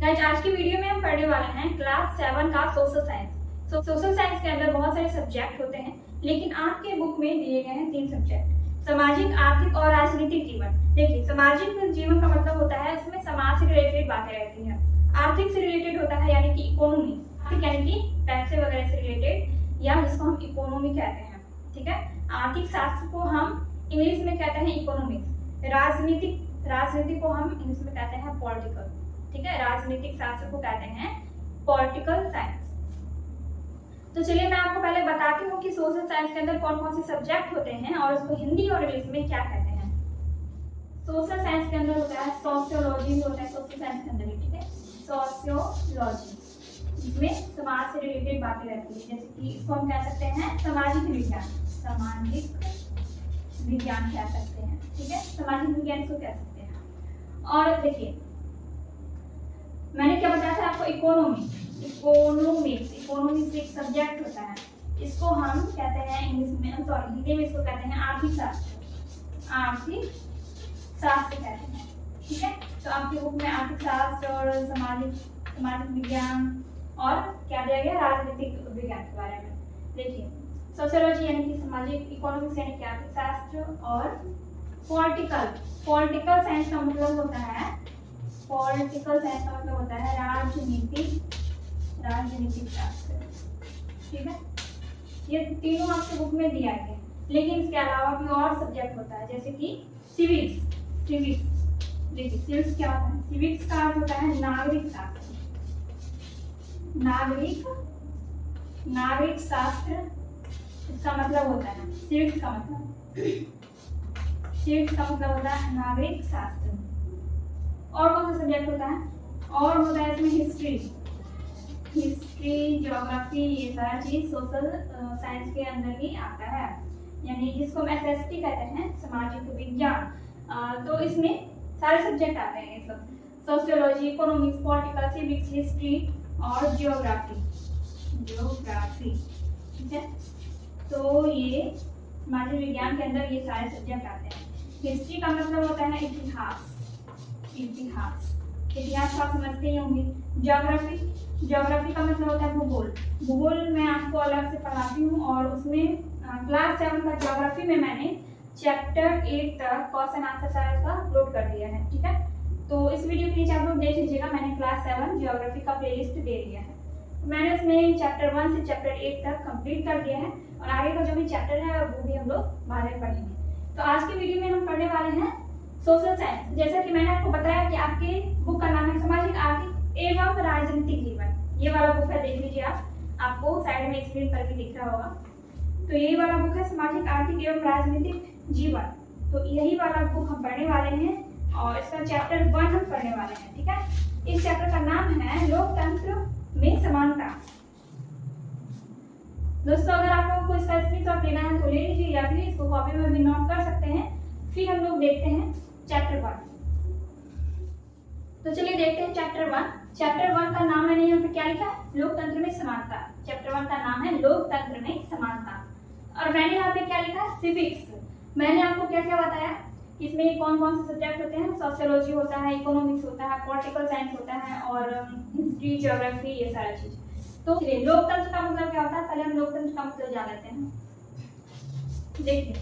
Guys आज की video में हम पढ़ने वाले हैं क्लास 7 का सोशल साइंस। सोशल साइंस के अंदर बहुत सारे सब्जेक्ट होते हैं, लेकिन आपके बुक में दिए गए हैं 3 सब्जेक्ट, सामाजिक, आर्थिक और राजनीतिक जीवन। देखिए, सामाजिक जीवन का मतलब होता है उसमें समाज से रिलेटेड बातें रहती हैं। आर्थिक से रिलेटेड होता है यानी कि इकोनॉमी, यानी कि पैसे वगैरह से रिलेटेड, या जिसको हम इकोनॉमी कहते हैं। ठीक है, आर्थिक शास्त्र को हम इंग्लिश में कहते हैं इकोनॉमिक्स। राजनीति को हम इंग्लिश में कहते हैं पॉलिटिकल। ठीक है, राजनीतिक शास्त्र को कहते हैं पॉलिटिकल साइंस। तो चलिए मैं आपको पहले बताती हूँ कि सोशल साइंस के अंदर कौन कौन से सब्जेक्ट होते हैं और उसको हिंदी और इंग्लिश में क्या कहते हैं। सोशल साइंस के अंदर होता है सोशियोलॉजी, होता है सोशल साइंस के अंदर। ठीक है, सोशियोलॉजी जिसमें समाज से रिलेटेड बातें रहती है, जैसे कि इसको हम कह सकते हैं सामाजिक विज्ञान। सामाजिक विज्ञान कह सकते हैं। ठीक है, सामाजिक विज्ञान इसको कह सकते हैं। और देखिए, मैंने क्या बताया था आपको, इकोनॉमिक्स एक सब्जेक्ट होता है। इसको हम कहते हैं इंग्लिश में, हिंदी में इसको कहते हैं आर्थिक शास्त्र। आर्थिक शास्त्र कहते हैं। ठीक है, तो आपकी बुक में आर्थिक शास्त्र और सामाजिक विज्ञान और क्या दिया गया, राजनीतिक विज्ञान के बारे में। देखिए, सोशियोलॉजी यानी कि सामाजिक, इकोनॉमिक्स यानी कि आर्थिक शास्त्र, और पॉलिटिकल साइंस का मतलब होता है, राजनीतिक शास्त्र। ठीक है, ये तीनों आपके बुक में दिया गया है, लेकिन इसके अलावा भी और सब्जेक्ट होता है, जैसे कि सिविक्स। देखिए, सिविक्स क्या होता है, सिविक्स का अर्थ होता है नागरिक शास्त्र। नागरिक शास्त्र इसका मतलब होता है, सिविक्स का मतलब होता है नागरिक शास्त्र। और कौन सा सब्जेक्ट होता है, और होता है इसमें हिस्ट्री, ज्योग्राफी, ये सारा चीज सोशल साइंस के अंदर ही आता है, यानी जिसको हम SST कहते हैं, सामाजिक विज्ञान। तो इसमें सारे सब्जेक्ट आते हैं, ये सब sociology, economics, political, civics, history और ज्योग्राफी। ठीक है, तो ये सामाजिक विज्ञान के अंदर ये सारे सब्जेक्ट आते हैं। हिस्ट्री का मतलब होता है इतिहास को आप समझते ही होंगे। ज्योग्राफी का मतलब होता है भूगोल मैं आपको अलग से पढ़ाती हूँ, और उसमें क्लास 7 का ज्योग्राफी में मैंने चैप्टर 8 तक क्वेश्चन आंसर सारा का अपलोड कर दिया है। ठीक है, तो इस वीडियो के नीचे आप लोग देख लीजिएगा, मैंने क्लास 7 ज्योग्राफी का प्लेलिस्ट दे दिया है। मैंने उसमें चैप्टर 1 से चैप्टर 8 तक कंप्लीट कर दिया है, और आगे का जो भी चैप्टर है वो भी हम लोग बाद में पढ़ेंगे। तो आज की वीडियो में हम पढ़ने वाले हैं सोशल साइंस। जैसा कि मैंने आपको बताया कि आपके बुक का नाम है सामाजिक, आर्थिक एवं राजनीतिक जीवन। ये वाला बुक है, देख लीजिए आपको साइड में स्क्रीन पर भी दिख रहा होगा। तो यही वाला बुक है सामाजिक, आर्थिक एवं राजनीतिक जीवन। तो यही वाला बुक हम पढ़ने वाले हैं, और इसका चैप्टर 1 हम पढ़ने वाले हैं। ठीक है, इस चैप्टर का नाम है लोकतंत्र में समानता। दोस्तों, अगर आप लोगों को इसका स्क्रीनशॉट लेना है तो ले लीजिए, या फिर इसको कॉपी में भी नोट कर सकते हैं। फिर हम लोग देखते हैं चैप्टर 1। तो चलिए देखते हैं चैप्टर 1। चैप्टर 1 का नाम मैंने यहाँ पे क्या लिखा है, लोकतंत्र में समानता। चैप्टर 1 का नाम है लोकतंत्र में समानता, और मैंने यहाँ पे क्या लिखा है, सिविक्स। मैंने आपको क्या क्या बताया, इसमें कौन कौन से सब्जेक्ट होते हैं, सोशियोलॉजी होता है, इकोनॉमिक्स होता है, पॉलिटिकल साइंस होता है, और हिस्ट्री, ज्योग्राफी, ये सारा चीज। तो लोकतंत्र का मतलब क्या होता है, पहले हम लोकतंत्र का मतलब जान लेते हैं। देखिए,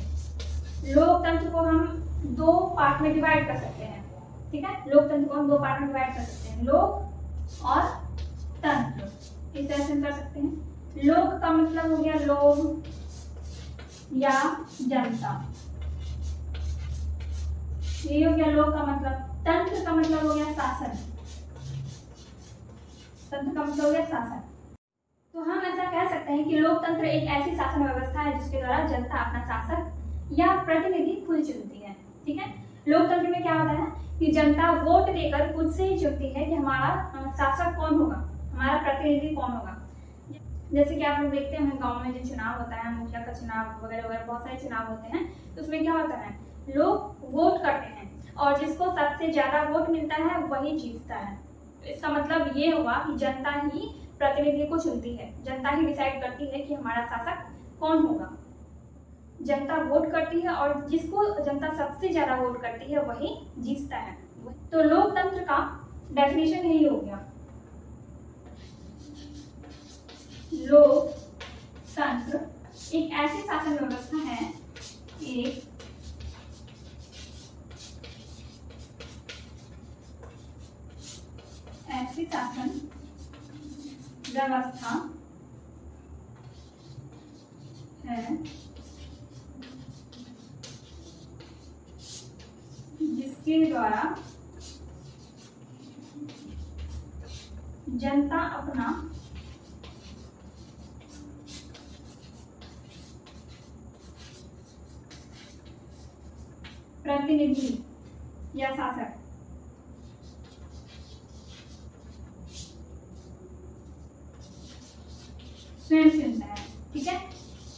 लोकतंत्र को हम 2 पार्ट में डिवाइड कर सकते हैं। ठीक है, लोकतंत्र को हम 2 पार्ट में डिवाइड कर सकते हैं, लोक और तंत्र। इस तरह से कर सकते हैं। लोक का मतलब हो गया लोग या जनता, ये हो गया लोक का मतलब। तंत्र का मतलब हो गया शासन। तंत्र का मतलब हो गया शासन। तो हम ऐसा कह सकते हैं कि लोकतंत्र एक ऐसी शासन व्यवस्था है जिसके द्वारा जनता अपना शासक या प्रतिनिधि खुद चुनती है। ठीक है, लोकतंत्र में क्या होता है कि जनता वोट देकर खुद से ही चुनती है कि हमारा शासक कौन होगा, हमारा प्रतिनिधि कौन होगा। जैसे कि आप लोग देखते हैं गांव में जो चुनाव होता है, मुखिया का चुनाव वगैरह वगैरह बहुत सारे चुनाव होते हैं, तो उसमें क्या होता है, लोग वोट करते हैं, और जिसको सबसे ज्यादा वोट मिलता है वही जीतता है। तो इसका मतलब ये हुआ कि जनता ही प्रतिनिधि को चुनती है, जनता ही डिसाइड करती है कि हमारा शासक कौन होगा। जनता वोट करती है, और जिसको जनता सबसे ज्यादा वोट करती है वही जीतता है। तो लोकतंत्र का डेफिनेशन यही हो गया लोकतंत्र एक ऐसी शासन व्यवस्था है, एक ऐसी शासन व्यवस्था है जिसके द्वारा जनता अपना प्रतिनिधि या शासक स्वयं चुनता है। ठीक है,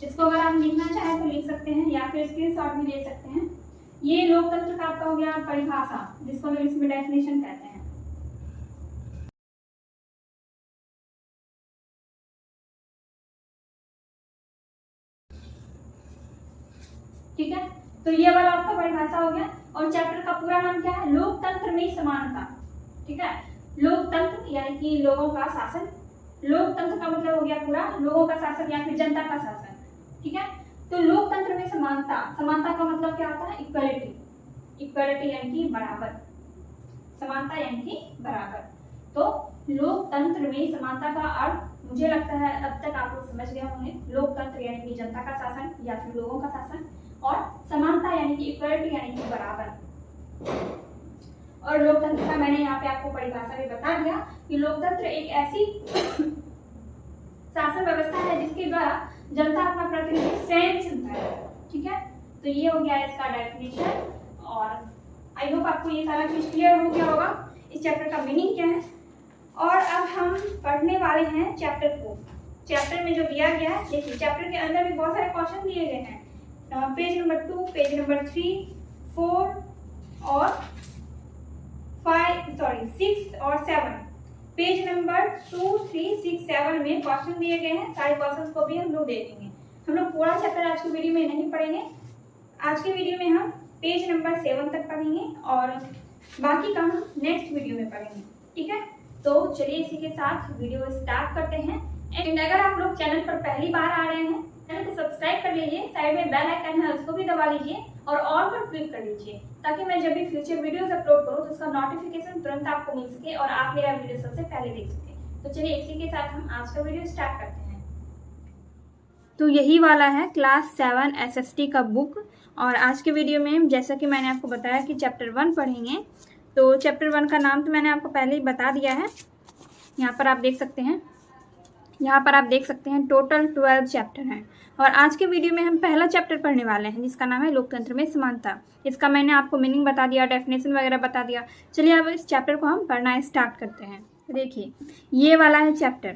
इसको अगर आप लिखना चाहें तो लिख सकते हैं या फिर स्क्रीनशॉट भी ले सकते हैं। ये लोकतंत्र का आपका हो गया परिभाषा, जिसको हम इंग्लिश में डेफिनेशन कहते हैं। ठीक है, तो ये वाला आपका परिभाषा हो गया। और चैप्टर का पूरा नाम क्या है? लोकतंत्र में समानता। ठीक है, लोकतंत्र यानी कि लोगों का शासन। लोकतंत्र का मतलब हो गया पूरा लोगों का शासन या फिर जनता का शासन। ठीक है, तो लोकतंत्र में समानता, समानता का मतलब क्या होता है? इक्वलिटी। इक्वलिटी यानी कि बराबर, समानता यानी कि बराबर। तो लोकतंत्र में समानता का अर्थ मुझे लगता है अब तक आप लोग समझ गए होंगे। लोकतंत्र यानी कि जनता का शासन या फिर लोगों का शासन, और समानता यानी कि इक्वलिटी यानी कि बराबर। और लोकतंत्र का मैंने यहाँ पे आपको परिभाषा भी बता दिया कि लोकतंत्र एक ऐसी शासन व्यवस्था है जिसके द्वारा जनता अपना प्रतिनिधि स्वयं चुनता है। ठीक है, तो ये हो गया इसका डेफिनेशन। और आई होप आपको ये सारा कुछ क्लियर हो गया होगा इस चैप्टर का मीनिंग क्या है। और अब हम पढ़ने वाले हैं चैप्टर को। चैप्टर में जो दिया गया है, देखिए चैप्टर के अंदर भी बहुत सारे क्वेश्चन दिए गए हैं। पेज नंबर 2, पेज नंबर 3, 4 और 6 और 7। पेज नंबर 2, 3, 6, 7 में क्वेश्चन दिए गए हैं। सारे क्वेश्चंस को भी हम लोग देखेंगे। हम लोग पूरा चैप्टर आज की वीडियो में नहीं पढ़ेंगे। आज के वीडियो में हम पेज नंबर 7 तक पढ़ेंगे और बाकी का हम नेक्स्ट वीडियो में पढ़ेंगे। ठीक है, तो चलिए इसी के साथ वीडियो स्टार्ट करते हैं। एंड अगर आप लोग चैनल पर पहली बार आ रहे हैं, चैनल को सब्सक्राइब कर लीजिए, साइड में बेल आइकन है उसको भी दबा लीजिए और ऑल पर क्लिक कर लीजिए, ताकि मैं जब भी फ्यूचर वीडियोस अपलोड करूं तो उसका नोटिफिकेशन तुरंत आपको मिल सके और आप मेरा वीडियो सबसे पहले देख सके। तो चलिए इसी के साथ हम आज का वीडियो स्टार्ट करते हैं। तो यही वाला है क्लास 7 SST का बुक। और आज के वीडियो में जैसा कि मैंने आपको बताया कि चैप्टर 1 पढ़ेंगे। तो चैप्टर 1 का नाम तो मैंने आपको पहले ही बता दिया है। यहाँ पर आप देख सकते हैं, टोटल 12 चैप्टर हैं। और आज के वीडियो में हम पहला चैप्टर पढ़ने वाले हैं जिसका नाम है लोकतंत्र में समानता। इसका मैंने आपको मीनिंग बता दिया, डेफिनेशन वगैरह बता दिया। चलिए अब इस चैप्टर को हम पढ़ना स्टार्ट करते हैं। देखिए ये वाला है चैप्टर।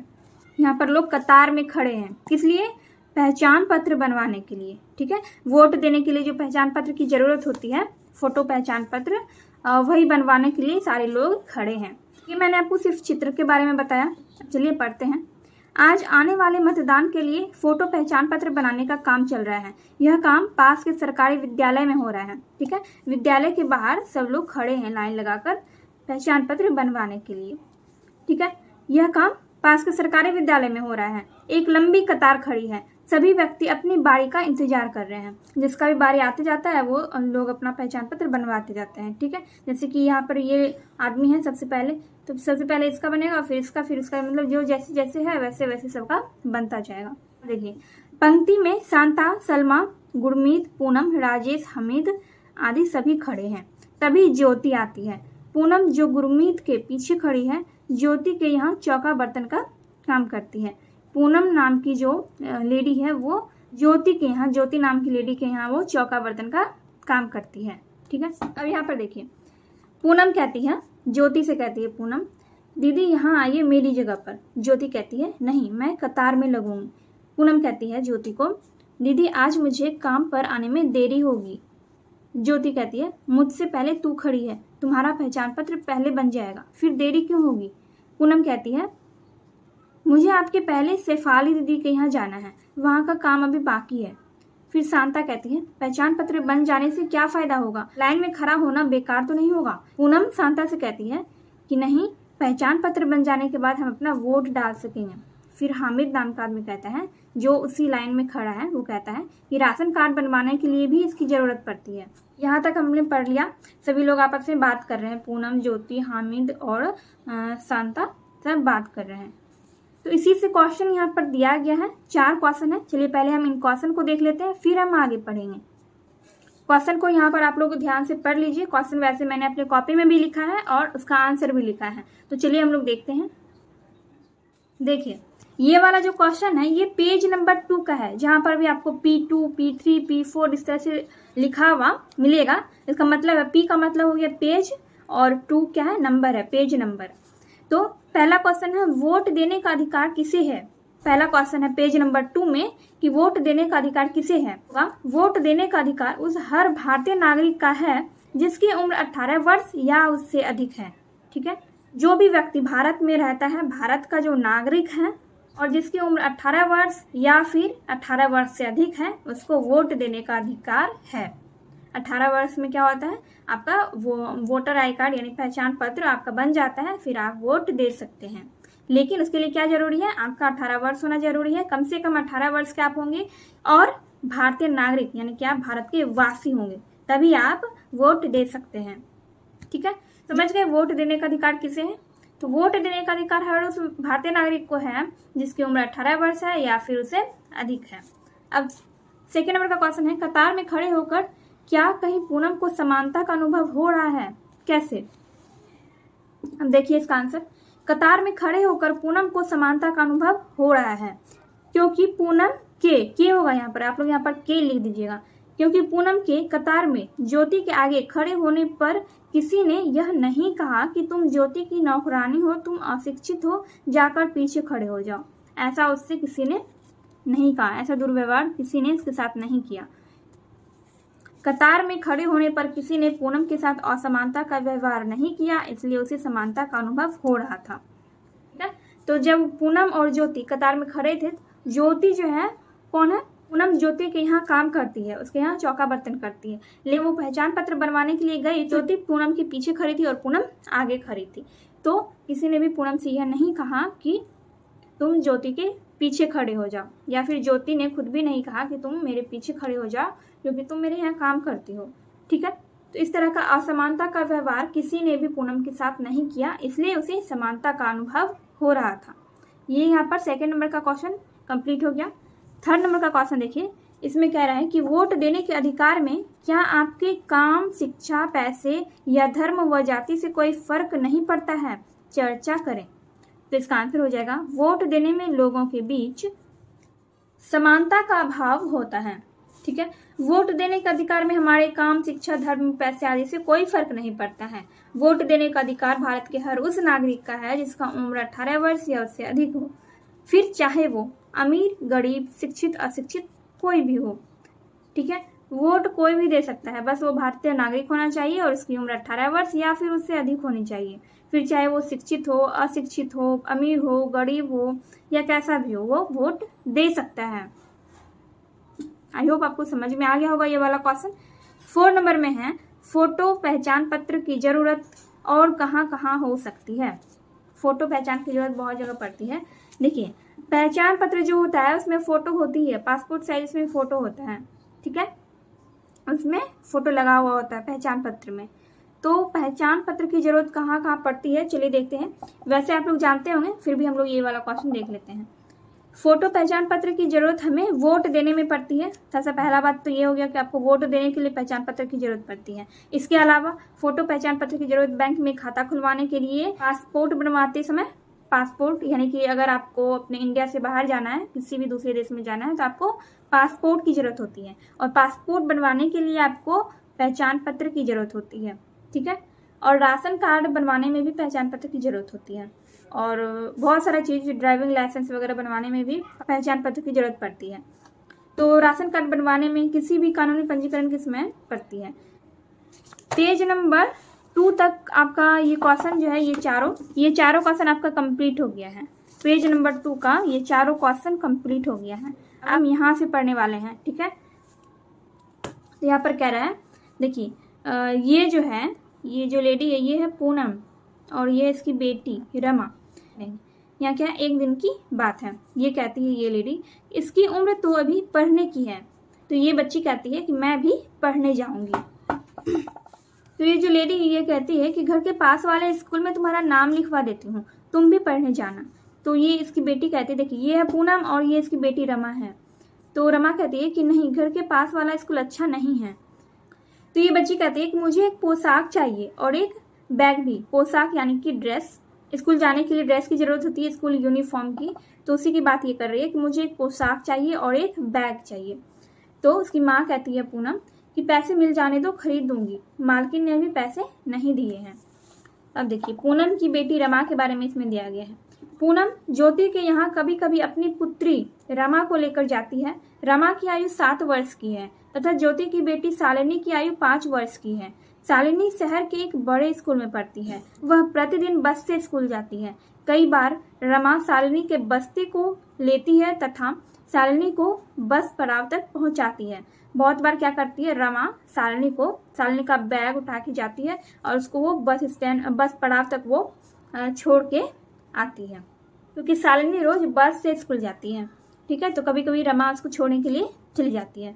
यहाँ पर लोग कतार में खड़े हैं, किस लिए? पहचान पत्र बनवाने के लिए। ठीक है, वोट देने के लिए जो पहचान पत्र की जरूरत होती है, फोटो पहचान पत्र, वही बनवाने के लिए सारे लोग खड़े हैं। ये मैंने आपको सिर्फ चित्र के बारे में बताया। चलिए पढ़ते हैं। आज आने वाले मतदान के लिए फोटो पहचान पत्र बनाने का काम चल रहा है। यह काम पास के सरकारी विद्यालय में हो रहा है। ठीक है, विद्यालय के बाहर सब लोग खड़े हैं लाइन लगाकर पहचान पत्र बनवाने के लिए। ठीक है, यह काम पास के सरकारी विद्यालय में हो रहा है। एक लंबी कतार खड़ी है, सभी व्यक्ति अपनी बारी का इंतजार कर रहे हैं। जिसका भी बारी आते जाता है वो लोग अपना पहचान पत्र बनवाते जाते हैं। ठीक है, जैसे कि यहाँ पर ये आदमी है सबसे पहले, तो सबसे पहले इसका बनेगा, फिर इसका, फिर उसका, मतलब जो जैसे जैसे है वैसे वैसे सबका बनता जाएगा। देखिए पंक्ति में शांता, सलमा, गुरमीत, पूनम, राजेश, हमीद आदि सभी खड़े हैं। तभी ज्योति आती है। पूनम जो गुरमीत के पीछे खड़ी है, ज्योति के यहाँ चौका बर्तन का काम करती है। पूनम नाम की जो लेडी है वो ज्योति के यहाँ, ज्योति नाम की लेडी के यहाँ वो चौका बर्तन का काम करती है। ठीक है, अब यहाँ पर देखिए पूनम कहती है, ज्योति से कहती है पूनम, दीदी यहाँ आइए मेरी जगह पर। ज्योति कहती है नहीं, मैं कतार में लगूंगी। पूनम कहती है ज्योति को, दीदी आज मुझे काम पर आने में देरी होगी। ज्योति कहती है मुझसे पहले तू खड़ी है, तुम्हारा पहचान पत्र पहले बन जाएगा, फिर देरी क्यों होगी। पूनम कहती है मुझे आपके पहले शेफाली दीदी के यहाँ जाना है, वहाँ का काम अभी बाकी है। फिर शांता कहती है पहचान पत्र बन जाने से क्या फायदा होगा, लाइन में खड़ा होना बेकार तो नहीं होगा। पूनम शांता से कहती है कि नहीं, पहचान पत्र बन जाने के बाद हम अपना वोट डाल सकेंगे। फिर हामिद नाम का आदमी कहता है, जो उसी लाइन में खड़ा है, वो कहता है कि राशन कार्ड बनवाने के लिए भी इसकी ज़रूरत पड़ती है। यहाँ तक हमने पढ़ लिया। सभी लोग आपस में बात कर रहे हैं, पूनम, ज्योति, हामिद और शांता सब बात कर रहे हैं। तो इसी से क्वेश्चन यहाँ पर दिया गया है। 4 क्वेश्चन है। चलिए पहले हम इन क्वेश्चन को देख लेते हैं, फिर हम आगे पढ़ेंगे। क्वेश्चन को यहाँ पर आप लोग ध्यान से पढ़ लीजिए। क्वेश्चन वैसे मैंने अपने कॉपी में भी लिखा है और उसका आंसर भी लिखा है। तो चलिए हम लोग देखते हैं। देखिए, ये वाला जो क्वेश्चन है ये पेज नंबर 2 का है, जहां पर भी आपको P2, P3, P4 इस तरह से लिखा हुआ मिलेगा। इसका मतलब है P का मतलब हो गया पेज और 2 क्या है, नंबर है, पेज नंबर। तो पहला क्वेश्चन है, वोट देने का अधिकार किसे है। पहला क्वेश्चन है पेज नंबर 2 में कि वोट देने का अधिकार किसे है। वोट देने का अधिकार उस हर भारतीय नागरिक का है जिसकी उम्र 18 वर्ष या उससे अधिक है। ठीक है, जो भी व्यक्ति भारत में रहता है, भारत का जो नागरिक है और जिसकी उम्र 18 वर्ष या फिर 18 वर्ष से अधिक है, उसको वोट देने का अधिकार है। 18 वर्ष में क्या होता है, आपका वोटर आई कार्ड यानी पहचान पत्र आपका बन जाता है, फिर आप वोट दे सकते हैं। लेकिन उसके लिए क्या जरूरी है, आपका 18 वर्ष होना जरूरी है, कम से कम 18 वर्ष के आप होंगे और भारतीय नागरिक यानी कि आप भारत के वासी होंगे, तभी आप वोट दे सकते हैं। ठीक है, समझ गए वोट देने का अधिकार किसे है। तो वोट देने का अधिकार हर उस भारतीय नागरिक को है जिसकी उम्र 18 वर्ष है या फिर उससे अधिक है। अब सेकेंड नंबर का क्वेश्चन है, कतार में खड़े होकर क्या कहीं पूनम को समानता का अनुभव हो रहा है, कैसे। अब देखिए इसका आंसर, कतार में खड़े होकर पूनम को समानता का अनुभव हो रहा है क्योंकि पूनम के होगा यहाँ पर, आप लोग यहाँ पर के लिख दीजिएगा, क्योंकि पूनम के कतार में ज्योति के आगे खड़े होने पर किसी ने यह नहीं कहा कि तुम ज्योति की नौकरानी हो, तुम अशिक्षित हो, जाकर पीछे खड़े हो जाओ। ऐसा उससे किसी ने नहीं कहा, ऐसा दुर्व्यवहार किसी ने इसके साथ नहीं किया। कतार में खड़े होने पर किसी ने पूनम के साथ असमानता का व्यवहार नहीं किया, इसलिए उसे समानता का अनुभव हो रहा था। ठीक है, तो जब पूनम और ज्योति कतार में खड़े थे, ज्योति जो है कौन है, पूनम ज्योति के यहाँ काम करती है, उसके यहाँ चौका बर्तन करती है। लेकिन वो पहचान पत्र बनवाने के लिए गई, ज्योति पूनम के पीछे खड़ी थी और पूनम आगे खड़ी थी। तो किसी ने भी पूनम से यह नहीं कहा कि तुम ज्योति के पीछे खड़े हो जाओ, या फिर ज्योति ने खुद भी नहीं कहा कि तुम मेरे पीछे खड़े हो जाओ क्योंकि तुम मेरे यहाँ काम करती हो। ठीक है, तो इस तरह का असमानता का व्यवहार किसी ने भी पूनम के साथ नहीं किया, इसलिए उसे समानता का अनुभव हो रहा था। ये यहाँ पर सेकेंड नंबर का क्वेश्चन कंप्लीट हो गया। थर्ड नंबर का क्वेश्चन देखिए, इसमें कह रहा है कि वोट देने के अधिकार में क्या आपके काम, शिक्षा, पैसे या धर्म व जाति से कोई फर्क नहीं पड़ता है, चर्चा करें। तो इसका आंसर हो जाएगा, वोट देने में लोगों के बीच समानता का अभाव होता है। ठीक है, वोट देने के अधिकार में हमारे काम, शिक्षा, धर्म, पैसे आदि से कोई फर्क नहीं पड़ता है। वोट देने का अधिकार भारत के हर उस नागरिक का है जिसका उम्र 18 वर्ष या उससे अधिक हो, फिर चाहे वो अमीर, गरीब, शिक्षित, अशिक्षित कोई भी हो। ठीक है, वोट कोई भी दे सकता है, बस वो भारतीय नागरिक होना चाहिए और उसकी उम्र 18 वर्ष या फिर उससे अधिक होनी चाहिए। फिर चाहे वो शिक्षित हो, अशिक्षित हो, अमीर हो, गरीब हो या कैसा भी हो, वो वोट दे सकता है। आई होप आपको समझ में आ गया होगा ये वाला क्वेश्चन। 4 नंबर में है, फोटो पहचान पत्र की जरूरत और कहाँ कहाँ हो सकती है। फोटो पहचान की जरूरत बहुत जगह पड़ती है। देखिए, पहचान पत्र जो होता है उसमें फोटो होती है, पासपोर्ट साइज में फोटो होता है। ठीक है, उसमें फोटो लगा हुआ होता है पहचान पत्र में। तो पहचान पत्र की जरूरत कहाँ कहाँ पड़ती है, चलिए देखते हैं। वैसे आप लोग जानते होंगे, फिर भी हम लोग ये वाला क्वेश्चन देख लेते हैं। फोटो पहचान पत्र की जरूरत हमें वोट देने में पड़ती है। सबसे पहला बात तो ये हो गया कि आपको वोट देने के लिए पहचान पत्र की जरूरत पड़ती है। इसके अलावा फोटो पहचान पत्र की जरूरत बैंक में खाता खुलवाने के लिए, पासपोर्ट बनवाते समय, पासपोर्ट यानी कि अगर आपको अपने इंडिया से बाहर जाना है, किसी भी दूसरे देश में जाना है, तो आपको पासपोर्ट की जरूरत होती है और पासपोर्ट बनवाने के लिए आपको पहचान पत्र की जरूरत होती है। ठीक है, और राशन कार्ड बनवाने में भी पहचान पत्र की जरूरत होती है और बहुत सारा चीज, ड्राइविंग लाइसेंस वगैरह बनवाने में भी पहचान पत्र की जरूरत पड़ती है। तो राशन कार्ड बनवाने में किसी भी कानूनी पंजीकरण की समय पड़ती है। पेज नंबर 2 तक आपका ये क्वेश्चन जो है, ये चारों क्वेश्चन आपका कंप्लीट हो गया है। पेज नंबर 2 का ये चारों क्वेश्चन कंप्लीट हो गया है। अब यहाँ से पढ़ने वाले हैं। ठीक है, तो यहाँ पर कह रहा है, देखिए ये जो लेडी है ये है पूनम और ये इसकी बेटी रमा। यहाँ क्या है, एक दिन की बात है। ये कहती है ये लेडी, इसकी उम्र तो अभी पढ़ने की है। तो ये बच्ची कहती है कि मैं भी पढ़ने जाऊंगी। तो ये जो लेडी ये कहती है कि घर के पास वाले स्कूल में तुम्हारा नाम लिखवा देती हूँ, तुम भी पढ़ने जाना। तो ये इसकी बेटी कहती है, देखिए ये है पूनम और ये इसकी बेटी रमा है। तो रमा कहती है कि नहीं, घर के पास वाला स्कूल अच्छा नहीं है। तो ये बच्ची कहती है कि मुझे एक पोशाक चाहिए और एक बैग भी। पोशाक यानी कि ड्रेस, स्कूल जाने के लिए ड्रेस की जरूरत होती है, स्कूल यूनिफॉर्म की। तो उसी की बात ये कर रही है कि मुझे एक पोशाक चाहिए और एक बैग चाहिए। तो उसकी माँ कहती है पूनम कि पैसे मिल जाने दो, खरीद दूंगी। मालकिन ने भी पैसे नहीं दिए हैं। अब देखिए पूनम की बेटी रमा के बारे में इसमें दिया गया है। पूनम ज्योति के यहाँ कभी कभी अपनी पुत्री रमा को लेकर जाती है। रमा की आयु 7 वर्ष की है तथा ज्योति की बेटी शालिनी की आयु 5 वर्ष की है। शालिनी शहर के एक बड़े स्कूल में पढ़ती है। वह प्रतिदिन बस से स्कूल जाती है। कई बार रमा शालिनी के बस्ते को लेती है तथा शालिनी को बस पड़ाव तक पहुंचाती है। बहुत बार क्या करती है, रमा शालिनी का बैग उठा के जाती है और उसको वो बस पड़ाव तक वो छोड़ के आती है, क्योंकि शालिनी रोज बस से स्कूल जाती है। ठीक है, तो कभी कभी रमा उसको छोड़ने के लिए चली जाती है।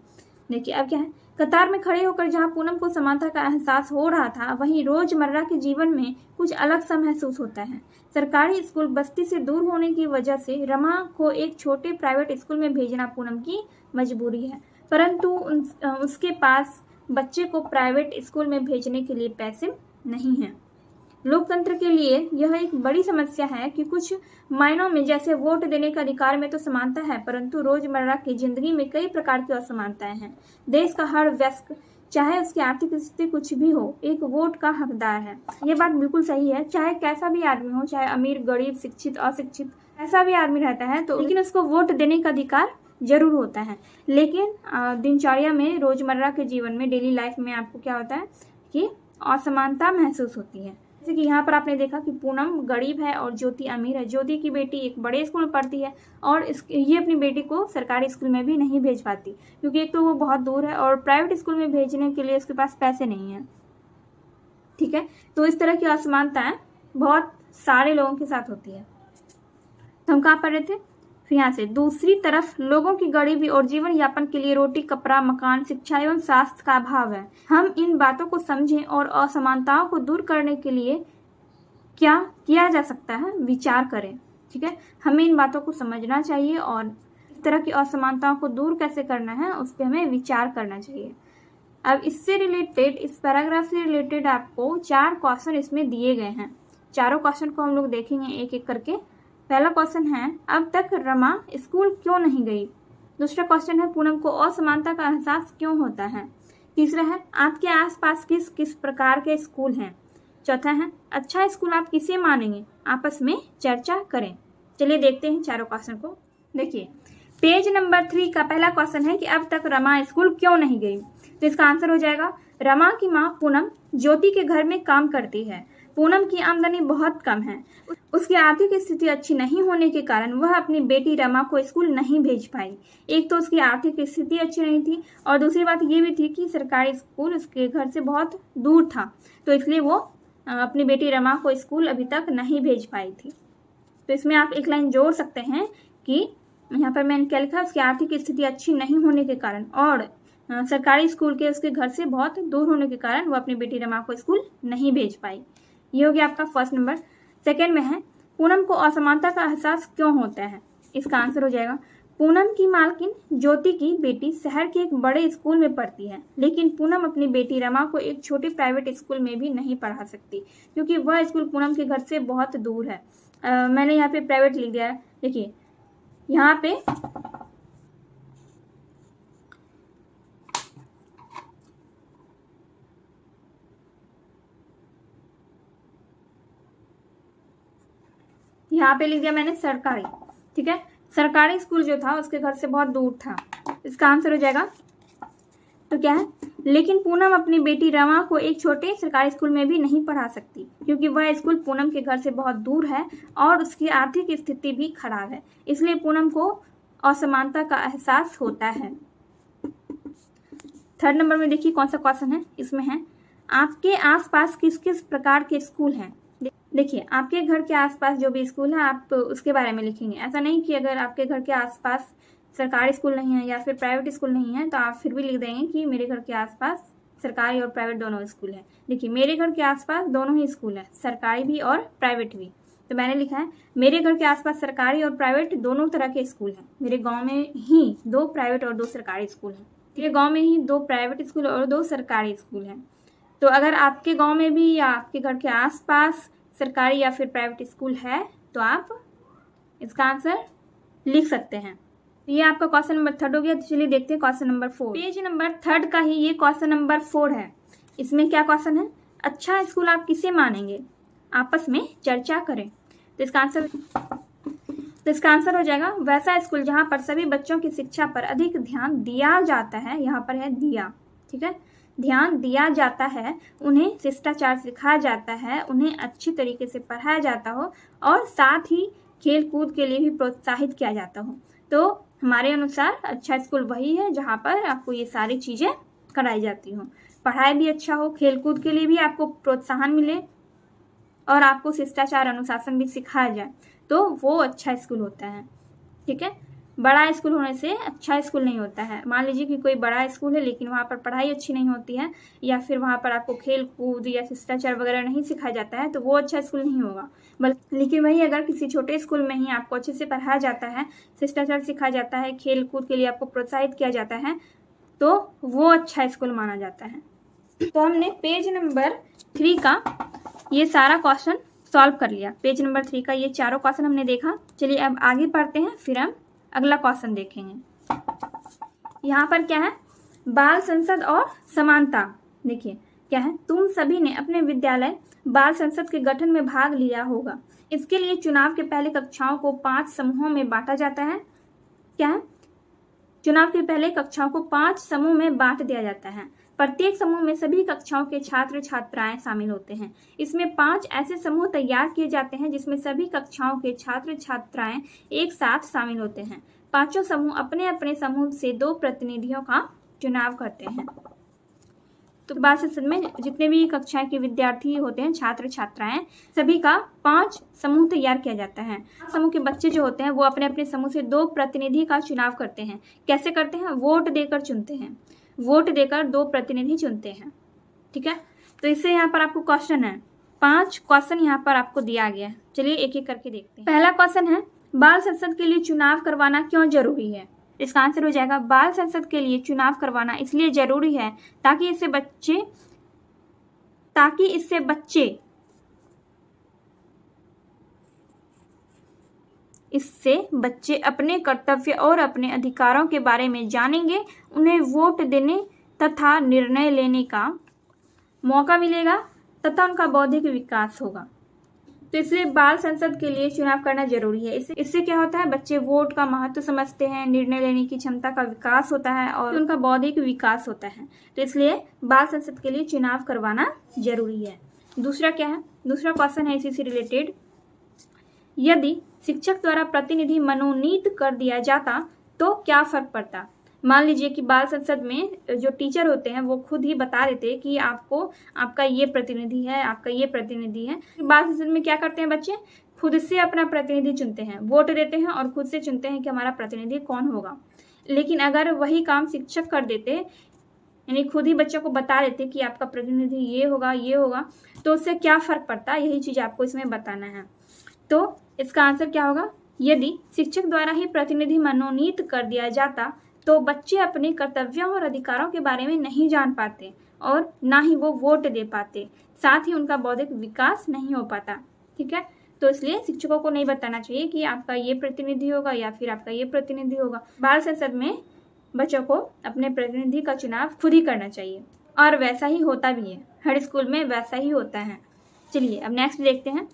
देखिए अब क्या है, कतार में खड़े होकर जहाँ पूनम को समानता का एहसास हो रहा था, वहीं रोजमर्रा के जीवन में कुछ अलग सा महसूस होता है। सरकारी स्कूल बस्ती से दूर होने की वजह से रमा को एक छोटे प्राइवेट स्कूल में भेजना पूनम की मजबूरी है, परंतु उसके पास बच्चे को प्राइवेट स्कूल में भेजने के लिए पैसे नहीं हैं। लोकतंत्र के लिए यह एक बड़ी समस्या है कि कुछ मायनों में, जैसे वोट देने का अधिकार में तो समानता है, परंतु रोजमर्रा की जिंदगी में कई प्रकार की असमानताएं हैं। देश का हर व्यक्ति, चाहे उसकी आर्थिक स्थिति कुछ भी हो, एक वोट का हकदार है। ये बात बिल्कुल सही है। चाहे कैसा भी आदमी हो, चाहे अमीर, गरीब, शिक्षित, अशिक्षित, ऐसा भी आदमी रहता है तो लेकिन उसको वोट देने का अधिकार जरूर होता है। लेकिन दिनचर्या में, रोजमर्रा के जीवन में, डेली लाइफ में आपको क्या होता है कि असमानता महसूस होती है। जैसे कि यहाँ पर आपने देखा कि पूनम गरीब है और ज्योति अमीर है। ज्योति की बेटी एक बड़े स्कूल में पढ़ती है और ये अपनी बेटी को सरकारी स्कूल में भी नहीं भेज पाती, क्योंकि एक तो वो बहुत दूर है और प्राइवेट स्कूल में भेजने के लिए उसके पास पैसे नहीं है। ठीक है, तो इस तरह की असमानताएं बहुत सारे लोगों के साथ होती है। तो हम कहाँ पढ़ रहे थे, फिर यहाँ से दूसरी तरफ लोगों की गरीबी और जीवन यापन के लिए रोटी, कपड़ा, मकान, शिक्षा एवं स्वास्थ्य का अभाव है। हम इन बातों को समझें और असमानताओं को दूर करने के लिए क्या किया जा सकता है, विचार करें। ठीक है, हमें इन बातों को समझना चाहिए और इस तरह की असमानताओं को दूर कैसे करना है उस पर हमें विचार करना चाहिए। अब इससे रिलेटेड, इस पैराग्राफ से रिलेटेड आपको 4 क्वेश्चन इसमें दिए गए हैं। चारों क्वेश्चन को हम लोग देखेंगे एक एक करके। पहला क्वेश्चन है, अब तक रमा स्कूल क्यों नहीं गई। दूसरा क्वेश्चन है, पूनम को असमानता का एहसास क्यों होता है। तीसरा है, आपके आसपास किस किस प्रकार के स्कूल हैं। चौथा है, अच्छा स्कूल आप किसे मानेंगे, आपस में चर्चा करें। चलिए देखते हैं चारों क्वेश्चन को। देखिए पेज नंबर 3 का पहला क्वेश्चन है कि अब तक रमा स्कूल क्यों नहीं गई। तो इसका आंसर हो जाएगा, रमा की माँ पूनम ज्योति के घर में काम करती है। पूनम की आमदनी बहुत कम है। उसकी आर्थिक स्थिति अच्छी नहीं होने के कारण वह अपनी बेटी रमा को स्कूल नहीं भेज पाई। एक तो उसकी आर्थिक स्थिति अच्छी नहीं थी और दूसरी बात ये भी थी कि सरकारी स्कूल उसके घर से बहुत दूर था, तो इसलिए वो अपनी बेटी रमा को स्कूल अभी तक नहीं भेज पाई थी। तो इसमें आप एक लाइन जोड़ सकते हैं कि यहाँ पर मैंने क्या लिखा, उसकी आर्थिक स्थिति अच्छी नहीं होने के कारण और सरकारी स्कूल के उसके घर से बहुत दूर होने के कारण वो अपनी बेटी रमा को स्कूल नहीं भेज पाई। ये हो गया आपका फर्स्ट नंबर। सेकंड में है, पूनम को असमानता का एहसास क्यों होता है। इसका आंसर हो जाएगा, पूनम की मालकिन ज्योति की बेटी शहर के एक बड़े स्कूल में पढ़ती है, लेकिन पूनम अपनी बेटी रमा को एक छोटे प्राइवेट स्कूल में भी नहीं पढ़ा सकती, क्योंकि वह स्कूल पूनम के घर से बहुत दूर है। मैंने यहाँ पे प्राइवेट लिख दिया है। देखिए यहाँ पे लिख दिया मैंने सरकारी। ठीक है, सरकारी स्कूल जो था उसके घर से बहुत दूर था। इसका आंसर हो जाएगा, तो क्या है, लेकिन पूनम अपनी बेटी रमा को एक छोटे सरकारी स्कूल में भी नहीं पढ़ा सकती, क्योंकि वह स्कूल पूनम के घर से बहुत दूर है और उसकी आर्थिक स्थिति भी खराब है, इसलिए पूनम को असमानता का एहसास होता है। थर्ड नंबर में देखिए कौन सा क्वेश्चन है। इसमें है, आपके आसपास किस किस प्रकार के स्कूल हैं। देखिए, आपके घर के आसपास जो भी स्कूल है आप उसके बारे में लिखेंगे। ऐसा नहीं कि अगर आपके घर के आसपास सरकारी स्कूल नहीं है या फिर प्राइवेट स्कूल नहीं है तो आप फिर भी लिख देंगे कि मेरे घर के आसपास सरकारी और प्राइवेट दोनों स्कूल है। देखिए, मेरे घर के आसपास दोनों ही स्कूल है, सरकारी भी और प्राइवेट भी। तो मैंने लिखा है मेरे घर के आसपास सरकारी और प्राइवेट दोनों तरह के स्कूल हैं। मेरे गाँव में ही 2 प्राइवेट और 2 सरकारी स्कूल हैं। मेरे गाँव में ही 2 प्राइवेट स्कूल और 2 सरकारी स्कूल हैं। तो अगर आपके गाँव में भी या आपके घर के आसपास सरकारी या फिर प्राइवेट स्कूल है तो आप इसका आंसर लिख सकते हैं। ये आपका क्वेश्चन नंबर 3 हो गया। तो चलिए देखते हैं क्वेश्चन नंबर 4। पेज नंबर 3 का ही ये क्वेश्चन नंबर 4 है। इसमें क्या क्वेश्चन है? अच्छा स्कूल आप किसे मानेंगे? आपस में चर्चा करें। तो इसका आंसर हो जाएगा वैसा स्कूल जहां पर सभी बच्चों की शिक्षा पर अधिक ध्यान दिया जाता है। यहाँ पर है दिया, ठीक है, ध्यान दिया जाता है, उन्हें शिष्टाचार सिखाया जाता है, उन्हें अच्छी तरीके से पढ़ाया जाता हो और साथ ही खेल कूद के लिए भी प्रोत्साहित किया जाता हो। तो हमारे अनुसार अच्छा स्कूल वही है जहाँ पर आपको ये सारी चीज़ें कराई जाती हो, पढ़ाई भी अच्छा हो, खेल कूद के लिए भी आपको प्रोत्साहन मिले और आपको शिष्टाचार अनुशासन भी सिखाया जाए, तो वो अच्छा स्कूल होता है। ठीक है, बड़ा स्कूल होने से अच्छा स्कूल नहीं होता है। मान लीजिए कि कोई बड़ा स्कूल है लेकिन वहाँ पर पढ़ाई अच्छी नहीं होती है या फिर वहाँ पर आपको खेल कूद या शिष्टाचार वगैरह नहीं सिखाया जाता है तो वो अच्छा स्कूल नहीं होगा। लेकिन वही अगर किसी छोटे स्कूल में ही आपको अच्छे से पढ़ाया जाता है, शिष्टाचार सिखाया जाता है, खेल कूद के लिए आपको प्रोत्साहित किया जाता है तो वो अच्छा स्कूल माना जाता है। तो हमने पेज नंबर 3 का ये सारा क्वेश्चन सॉल्व कर लिया। पेज नंबर 3 का ये चारों क्वेश्चन हमने देखा। चलिए अब आगे पढ़ते हैं, फिर हम अगला क्वेश्चन देखेंगे। यहाँ पर क्या है? बाल संसद और समानता। देखिए क्या है, तुम सभी ने अपने विद्यालय बाल संसद के गठन में भाग लिया होगा। इसके लिए चुनाव के पहले कक्षाओं को 5 समूहों में बांटा जाता है। क्या है? चुनाव के पहले कक्षाओं को 5 समूह में बांट दिया जाता है। प्रत्येक समूह में सभी कक्षाओं के छात्र छात्राएं शामिल होते हैं। इसमें 5 ऐसे समूह तैयार किए जाते हैं जिसमें सभी कक्षाओं के छात्र छात्राएं एक साथ शामिल होते हैं। पांचों समूह अपने अपने समूह से 2 प्रतिनिधियों का चुनाव करते हैं। तो बाल संसद में जितने भी कक्षाएं के विद्यार्थी होते हैं, छात्र छात्राएं, सभी का 5 समूह तैयार किया जाता है। समूह के बच्चे जो होते हैं वो अपने अपने समूह से 2 प्रतिनिधि का चुनाव करते हैं। कैसे करते हैं? वोट देकर चुनते हैं। वोट देकर 2 प्रतिनिधि चुनते हैं। ठीक है, तो इससे यहाँ पर आपको क्वेश्चन है, 5 क्वेश्चन यहाँ पर आपको दिया गया है। चलिए एक एक करके देखते हैं। पहला क्वेश्चन है, बाल संसद के लिए चुनाव करवाना क्यों जरूरी है? इसका आंसर हो जाएगा बाल संसद के लिए चुनाव करवाना इसलिए जरूरी है ताकि इससे बच्चे अपने कर्तव्य और अपने अधिकारों के बारे में जानेंगे, उन्हें वोट देने तथा निर्णय लेने का मौका मिलेगा तथा उनका बौद्धिक विकास होगा। तो इसलिए बाल संसद के लिए चुनाव करना जरूरी है। इससे क्या होता है? बच्चे वोट का महत्व समझते हैं, निर्णय लेने की क्षमता का विकास होता है और उनका बौद्धिक विकास होता है। तो इसलिए बाल संसद के लिए चुनाव करवाना जरूरी है। दूसरा क्या है? दूसरा क्वेश्चन है इसी से रिलेटेड, यदि शिक्षक द्वारा प्रतिनिधि मनोनीत कर दिया जाता तो क्या फर्क पड़ता? मान लीजिए कि बाल संसद में जो टीचर होते हैं वो खुद ही बता देते कि आपका ये प्रतिनिधि है, आपका ये प्रतिनिधि है। बाल संसद में क्या करते हैं बच्चे? खुद से अपना प्रतिनिधि चुनते हैं, वोट देते हैं और खुद से चुनते हैं कि हमारा प्रतिनिधि कौन होगा। लेकिन अगर वही काम शिक्षक कर देते, यानी खुद ही बच्चों को बता देते कि आपका प्रतिनिधि ये होगा, तो उससे क्या फर्क पड़ता? यही चीज आपको इसमें बताना है। तो इसका आंसर क्या होगा? यदि शिक्षक द्वारा ही प्रतिनिधि मनोनीत कर दिया जाता तो बच्चे अपने कर्तव्यों और अधिकारों के बारे में नहीं जान पाते और ना ही वो वोट दे पाते, साथ ही उनका बौद्धिक विकास नहीं हो पाता। ठीक है, तो इसलिए शिक्षकों को नहीं बताना चाहिए कि आपका ये प्रतिनिधि होगा या फिर आपका ये प्रतिनिधि होगा। बाल संसद में बच्चों को अपने प्रतिनिधि का चुनाव खुद ही करना चाहिए और वैसा ही होता भी है, हर स्कूल में वैसा ही होता है। चलिए अब नेक्स्ट देखते हैं,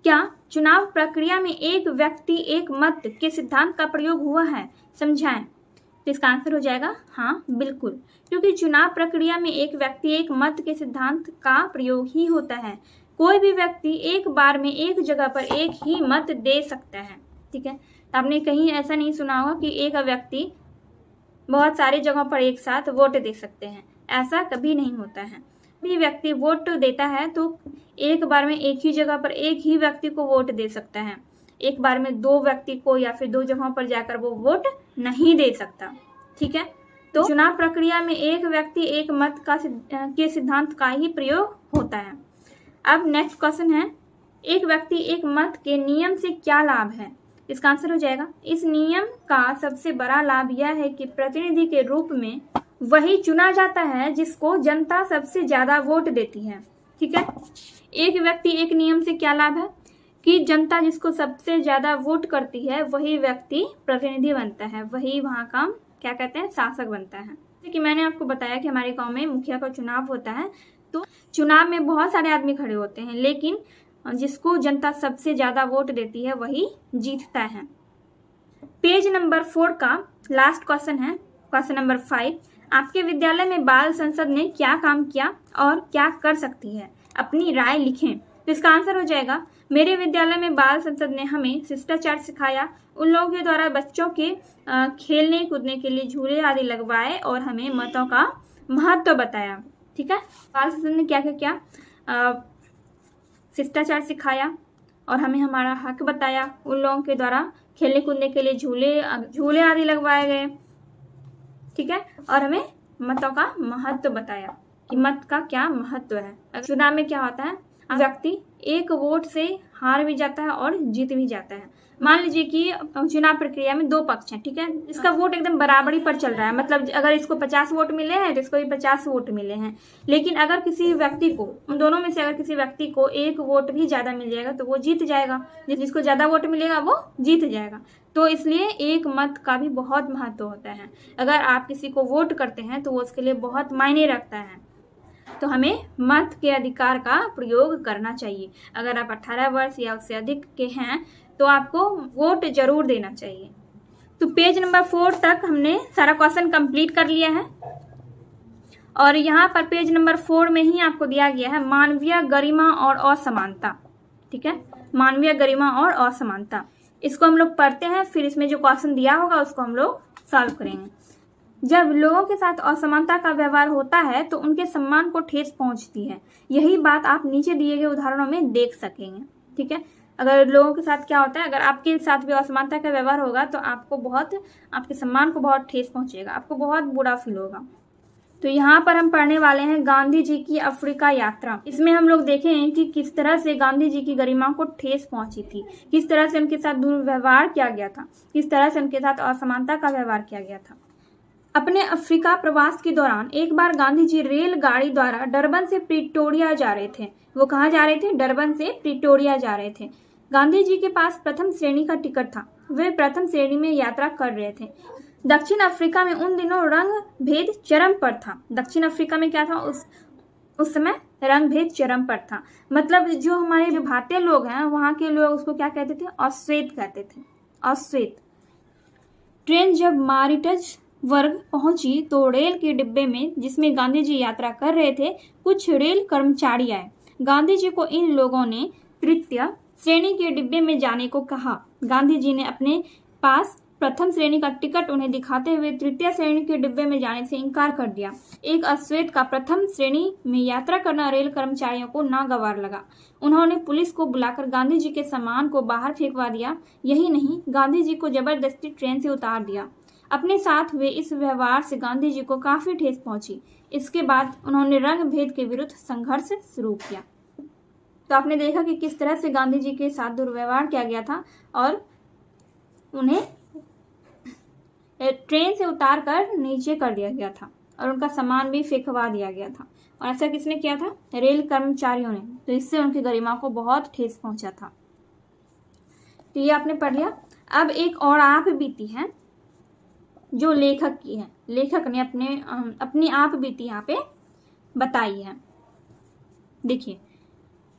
क्या चुनाव प्रक्रिया में एक व्यक्ति एक मत के सिद्धांत का प्रयोग हुआ है? समझाएं। तो इसका आंसर हो जाएगा हाँ बिल्कुल, क्योंकि चुनाव प्रक्रिया में एक व्यक्ति एक मत के सिद्धांत का प्रयोग ही होता है। कोई भी व्यक्ति एक बार में एक जगह पर एक ही मत दे सकता है। ठीक है, तो आपने कहीं ऐसा नहीं सुना होगा कि एक व्यक्ति बहुत सारी जगहों पर एक साथ वोट दे सकते हैं, ऐसा कभी नहीं होता है। भी व्यक्ति वोट देता है तो एक बार में एक ही जगह पर एक ही व्यक्ति को वोट दे सकता है, एक बार में दो व्यक्ति को या फिर दो जगहों पर जाकर वो वोट नहीं दे सकता। ठीक है, तो चुनाव प्रक्रिया में एक व्यक्ति एक मत के सिद्धांत का ही प्रयोग होता है। अब नेक्स्ट क्वेश्चन है, एक व्यक्ति एक मत के नियम से क्या लाभ है? इसका आंसर हो जाएगा, इस नियम का सबसे बड़ा लाभ यह है कि प्रतिनिधि के रूप में वही चुना जाता है जिसको जनता सबसे ज्यादा वोट देती है। ठीक है, एक व्यक्ति एक नियम से क्या लाभ है कि जनता जिसको सबसे ज्यादा वोट करती है वही व्यक्ति प्रतिनिधि बनता है, वही वहां का क्या कहते हैं, शासक बनता है। जैसे कि मैंने आपको बताया कि हमारे गांव में मुखिया का चुनाव होता है, तो चुनाव में बहुत सारे आदमी खड़े होते हैं, लेकिन जिसको जनता सबसे ज्यादा वोट देती है वही जीतता है। पेज नंबर 4 का लास्ट क्वेश्चन है, क्वेश्चन नंबर 5, आपके विद्यालय में बाल संसद ने क्या काम किया और क्या कर सकती है? अपनी राय लिखें। तो इसका आंसर हो जाएगा, मेरे विद्यालय में बाल संसद ने हमें शिष्टाचार सिखाया, उन लोगों के द्वारा बच्चों के खेलने कूदने के लिए झूले आदि लगवाए और हमें मतों का महत्व बताया। ठीक है, बाल संसद ने क्या क्या किया, शिष्टाचार सिखाया और हमें हमारा हक बताया, उन लोगों के द्वारा खेलने कूदने के लिए झूले आदि लगवाए गए। ठीक है, और हमें मतों का महत्व बताया कि मत का क्या महत्व है। चुनाव में क्या होता है, व्यक्ति एक वोट से हार भी जाता है और जीत भी जाता है। मान लीजिए कि चुनाव प्रक्रिया में दो पक्ष हैं, ठीक है, इसका वोट एकदम बराबरी पर चल रहा है, मतलब अगर इसको 50 वोट मिले हैं तो इसको भी 50 वोट मिले हैं, लेकिन अगर किसी व्यक्ति को, उन दोनों में से अगर किसी व्यक्ति को एक वोट भी ज्यादा मिल जाएगा तो वो जीत जाएगा, जिसको ज्यादा वोट मिलेगा वो जीत जाएगा। तो इसलिए एक मत का भी बहुत महत्व होता है। अगर आप किसी को वोट करते हैं तो वो उसके लिए बहुत मायने रखता है, तो हमें मत के अधिकार का प्रयोग करना चाहिए। अगर आप 18 वर्ष या उससे अधिक के हैं तो आपको वोट जरूर देना चाहिए। तो पेज नंबर 4 तक हमने सारा क्वेश्चन कंप्लीट कर लिया है और यहाँ पर पेज नंबर 4 में ही आपको दिया गया है मानवीय गरिमा और असमानता। ठीक है, मानवीय गरिमा और असमानता, इसको हम लोग पढ़ते हैं, फिर इसमें जो क्वेश्चन दिया होगा उसको हम लोग सॉल्व करेंगे। जब लोगों के साथ असमानता का व्यवहार होता है तो उनके सम्मान को ठेस पहुंचती है। यही बात आप नीचे दिए गए उदाहरणों में देख सकेंगे। ठीक है, अगर लोगों के साथ क्या होता है, अगर आपके साथ भी असमानता का व्यवहार होगा तो आपको बहुत, आपके सम्मान को बहुत ठेस पहुंचेगा, आपको बहुत बुरा फील होगा। तो यहाँ पर हम पढ़ने वाले हैं गांधी जी की अफ्रीका यात्रा। इसमें हम लोग देखें कि किस तरह से गांधी जी की गरिमा को ठेस पहुंची थी, किस तरह से उनके साथ दुर्व्यवहार किया गया था, किस तरह से उनके साथ असमानता का व्यवहार किया गया था। अपने अफ्रीका प्रवास के दौरान एक बार गांधी जी रेलगाड़ी द्वारा डरबन से प्रिटोरिया जा रहे थे। वो कहाँ जा रहे थे? डरबन से प्रिटोरिया जा रहे थे। गांधी जी के पास प्रथम श्रेणी का टिकट था, वे प्रथम श्रेणी में यात्रा कर रहे थे। दक्षिण अफ्रीका में उन दिनों रंग भेद चरम पर था। दक्षिण अफ्रीका में क्या था उस समय? रंग भेद चरम पर था। मतलब जो हमारे जो भारतीय लोग हैं वहां के लोग उसको क्या कहते थे? अश्वेत कहते थे, अश्वेत। ट्रेन जब मारिटज वर्ग पहुंची तो रेल के डिब्बे में जिसमें गांधी जी यात्रा कर रहे थे कुछ रेल कर्मचारी आए। गांधी जी को इन लोगों ने तृतीय श्रेणी के डिब्बे में जाने को कहा। गांधी जी ने अपने पास प्रथम श्रेणी का टिकट उन्हें दिखाते हुए तृतीय श्रेणी के डिब्बे में जाने से इनकार कर दिया। एक अश्वेत का प्रथम श्रेणी में यात्रा करना रेल कर्मचारियों को नागवार लगा। उन्होंने पुलिस को बुलाकर गांधी जी के सामान को बाहर फेंकवा दिया। यही नहीं, गांधी जी को जबरदस्ती ट्रेन से उतार दिया। अपने साथ हुए इस व्यवहार से गांधी जी को काफी ठेस पहुंची। इसके बाद उन्होंने रंग भेद के विरुद्ध संघर्ष शुरू किया। तो आपने देखा कि किस तरह से गांधी जी के साथ दुर्व्यवहार किया गया था और उन्हें ट्रेन से उतार कर नीचे कर दिया गया था और उनका सामान भी फेंकवा दिया गया था। और ऐसा किसने किया था? रेल कर्मचारियों ने। तो इससे उनकी गरिमा को बहुत ठेस पहुंचा था। तो ये आपने पढ़ लिया। अब एक और आप बीती है जो लेखक की है। लेखक ने अपनी आप बीती यहाँ पे बताई है। देखिए,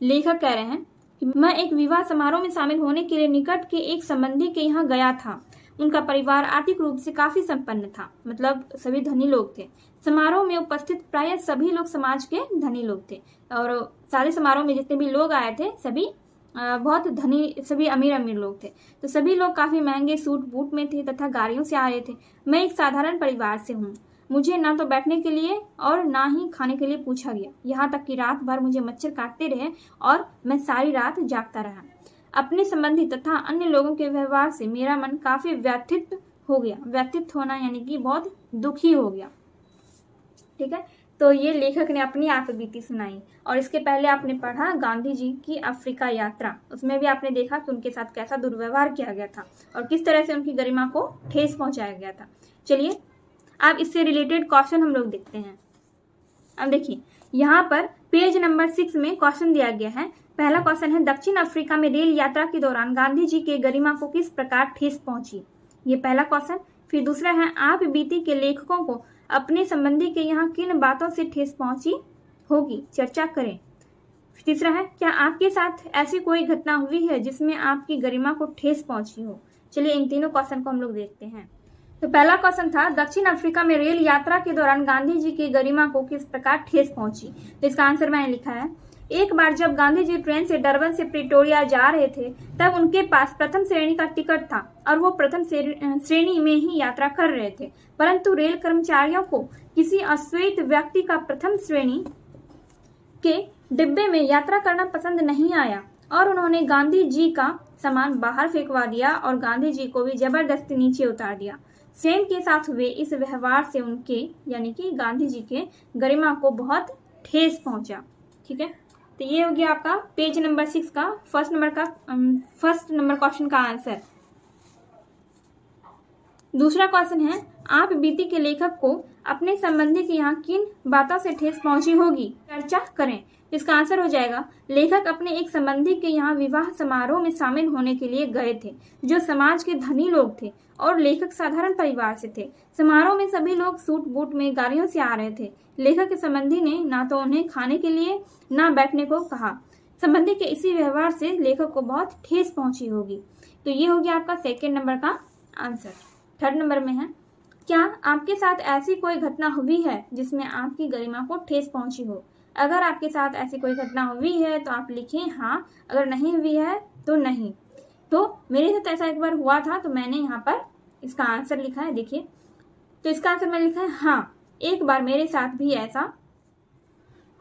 लेखक कह रहे हैं कि मैं एक विवाह समारोह में शामिल होने के लिए निकट के एक संबंधी के यहाँ गया था। उनका परिवार आर्थिक रूप से काफी संपन्न था, मतलब सभी धनी लोग थे। समारोह में उपस्थित प्रायः सभी लोग समाज के धनी लोग थे और सारे समारोह में जितने भी लोग आए थे सभी बहुत धनी, सभी अमीर लोग थे। तो सभी लोग काफी महंगे सूट बूट में थे तथा गाड़ियों से आ रहे थे। मैं एक साधारण परिवार से हूँ। मुझे ना तो बैठने के लिए और ना ही खाने के लिए पूछा गया। यहाँ तक कि रात भर मुझे मच्छर काटते रहे और मैं सारी रात जागता रहा। अपने संबंधी तथा अन्य लोगों के व्यवहार से मेरा मन काफी व्यथित हो गया। व्यथित होना यानी कि बहुत दुखी हो गया। ठीक है, तो ये लेखक ने अपनी आपबीती सुनाई। और इसके पहले आपने पढ़ा गांधी जी की अफ्रीका यात्रा, उसमें भी आपने देखा कि उनके साथ कैसा दुर्व्यवहार किया गया था और किस तरह से उनकी गरिमा को ठेस पहुंचाया गया था। चलिए अब इससे रिलेटेड क्वेश्चन हम लोग देखते हैं। अब देखिए यहाँ पर पेज नंबर 6 में क्वेश्चन दिया गया है। पहला क्वेश्चन है, दक्षिण अफ्रीका में रेल यात्रा के दौरान गांधी जी के गरिमा को किस प्रकार ठेस पहुंची। ये पहला क्वेश्चन। फिर दूसरा है, आप बीती के लेखकों को अपने संबंधी के यहाँ किन बातों से ठेस पहुंची होगी, चर्चा करें। तीसरा है, क्या आपके साथ ऐसी कोई घटना हुई है जिसमें आपकी गरिमा को ठेस पहुंची हो। चलिए इन तीनों क्वेश्चन को हम लोग देखते हैं। तो पहला क्वेश्चन था, दक्षिण अफ्रीका में रेल यात्रा के दौरान गांधी जी की गरिमा को किस प्रकार ठेस पहुंची। तो इसका आंसर मैंने लिखा है, एक बार जब गांधी जी ट्रेन से डरबन से प्रिटोरिया जा रहे थे तब उनके पास प्रथम श्रेणी का टिकट था और वो प्रथम श्रेणी में ही यात्रा कर रहे थे, परंतु रेल कर्मचारियों को किसी अश्वेत व्यक्ति का प्रथम श्रेणी के डिब्बे में यात्रा करना पसंद नहीं आया और उन्होंने गांधी जी का सामान बाहर फेंकवा दिया और गांधी जी को भी जबरदस्ती नीचे उतार दिया। सेन के साथ हुए इस व्यवहार से उनके यानी कि गांधी जी के गरिमा को बहुत ठेस पहुंचा। ठीक है, तो ये हो गया आपका पेज नंबर 6 का फर्स्ट नंबर क्वेश्चन का आंसर। दूसरा क्वेश्चन है, आप बीती के लेखक को अपने संबंधी के यहाँ किन बातों से ठेस पहुंची होगी, चर्चा करें। इसका आंसर हो जाएगा, लेखक अपने एक संबंधी के यहाँ विवाह समारोह में शामिल होने के लिए गए थे जो समाज के धनी लोग थे और लेखक साधारण परिवार से थे। समारोह में सभी लोग सूट बूट में गाड़ियों से आ रहे थे। लेखक के संबंधी ने ना तो उन्हें खाने के लिए ना बैठने को कहा। संबंधी के इसी व्यवहार से लेखक को बहुत ठेस पहुंची होगी। तो ये हो गया आपका सेकेंड नंबर का आंसर। थर्ड नंबर में है, क्या आपके साथ ऐसी कोई घटना हुई है जिसमें आपकी गरिमा को ठेस पहुंची हो। अगर आपके साथ ऐसी कोई घटना हुई है तो आप लिखें हाँ, अगर नहीं हुई है तो नहीं। तो मेरे साथ ऐसा एक बार हुआ था तो मैंने यहाँ पर इसका आंसर लिखा है। देखिए, तो इसका आंसर मैंने लिखा है हाँ, एक बार मेरे साथ भी ऐसा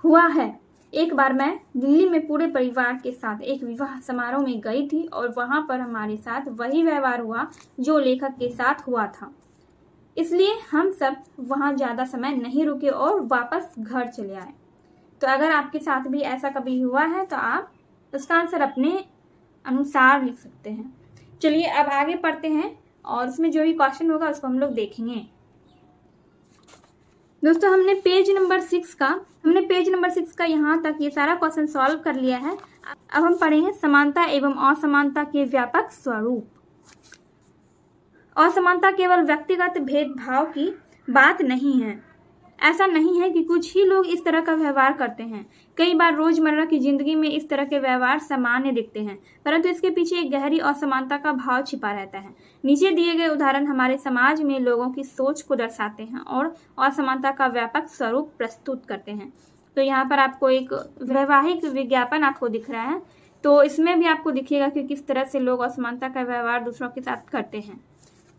हुआ है। एक बार मैं दिल्ली में पूरे परिवार के साथ एक विवाह समारोह में गई थी और वहां पर हमारे साथ वही व्यवहार हुआ जो लेखक के साथ हुआ था, इसलिए हम सब वहां ज्यादा समय नहीं रुके और वापस घर चले आए। तो अगर आपके साथ भी ऐसा कभी हुआ है तो आप उसका आंसर अपने अनुसार लिख सकते हैं। चलिए अब आगे पढ़ते हैं और उसमें जो भी क्वेश्चन होगा उसको हम लोग देखेंगे। दोस्तों हमने पेज नंबर 6 का यहाँ तक ये सारा क्वेश्चन सॉल्व कर लिया है। अब हम पढ़ेंगे समानता एवं असमानता के व्यापक स्वरूप। असमानता केवल व्यक्तिगत भेदभाव की बात नहीं है। ऐसा नहीं है कि कुछ ही लोग इस तरह का व्यवहार करते हैं। कई बार रोजमर्रा की जिंदगी में इस तरह के व्यवहार सामान्य दिखते हैं, परंतु इसके पीछे एक गहरी असमानता का भाव छिपा रहता है। नीचे दिए गए उदाहरण हमारे समाज में लोगों की सोच को दर्शाते हैं और असमानता का व्यापक स्वरूप प्रस्तुत करते हैं। तो यहाँ पर आपको एक वैवाहिक विज्ञापन आपको दिख रहा है, तो इसमें भी आपको दिखेगा कि किस तरह से लोग असमानता का व्यवहार दूसरों के साथ करते हैं।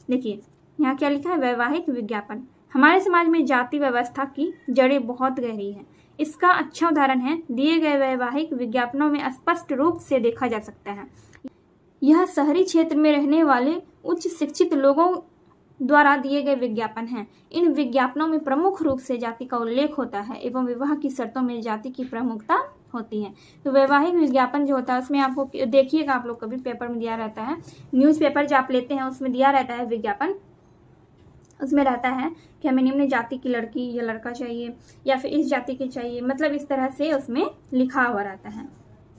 देखिए यहाँ क्या लिखा है, वैवाहिक विज्ञापन। हमारे समाज में जाति व्यवस्था की जड़ें बहुत गहरी हैं। इसका अच्छा उदाहरण है दिए गए वैवाहिक विज्ञापनों में स्पष्ट रूप से देखा जा सकता है। यह शहरी क्षेत्र में रहने वाले उच्च शिक्षित लोगों द्वारा दिए गए विज्ञापन हैं। इन विज्ञापनों में प्रमुख रूप से जाति का उल्लेख होता है एवं विवाह की शर्तों में जाति की प्रमुखता होती है। तो वैवाहिक विज्ञापन जो होता है उसमें आपको देखिएगा, आप लोग कभी पेपर में दिया रहता है, न्यूज़पेपर जो आप लेते हैं उसमें दिया रहता है विज्ञापन। उसमें रहता है कि हमें निम्न जाति की लड़की या लड़का चाहिए या फिर इस जाति की चाहिए, मतलब इस तरह से उसमें लिखा हुआ रहता है।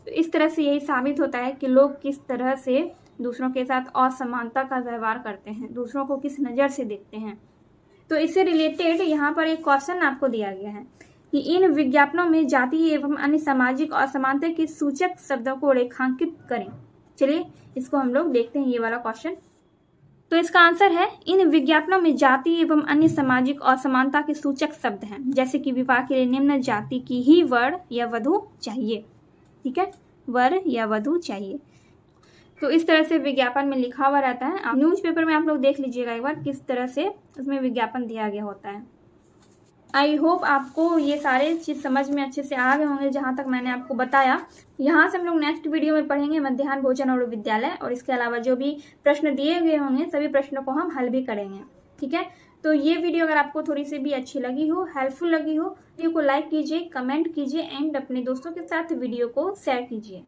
तो इस तरह से यही साबित होता है कि लोग किस तरह से दूसरों के साथ असमानता का व्यवहार करते हैं, दूसरों को किस नज़र से देखते हैं। तो इससे रिलेटेड यहाँ पर एक क्वेश्चन आपको दिया गया है कि इन विज्ञापनों में जाति एवं अन्य सामाजिक असमानता के सूचक शब्दों को रेखांकित करें। चलिए इसको हम लोग देखते हैं, ये वाला क्वेश्चन। तो इसका आंसर है, इन विज्ञापनों में जाति एवं अन्य सामाजिक असमानता के सूचक शब्द हैं, जैसे कि विवाह के लिए निम्न जाति की ही वर या वधू चाहिए। ठीक है, वर या वधू चाहिए। तो इस तरह से विज्ञापन में लिखा हुआ रहता है। न्यूज़पेपर में आप लोग देख लीजिएगा एक बार किस तरह से उसमें विज्ञापन दिया गया होता है। आई होप आपको ये सारे चीज़ समझ में अच्छे से आ गए होंगे जहाँ तक मैंने आपको बताया। यहाँ से हम लोग नेक्स्ट वीडियो में पढ़ेंगे मध्याह्न भोजन और विद्यालय, और इसके अलावा जो भी प्रश्न दिए गए होंगे सभी प्रश्नों को हम हल भी करेंगे। ठीक है, तो ये वीडियो अगर आपको थोड़ी सी भी अच्छी लगी हो, हेल्पफुल लगी हो, वीडियो को लाइक कीजिए, कमेंट कीजिए एंड अपने दोस्तों के साथ वीडियो को शेयर कीजिए।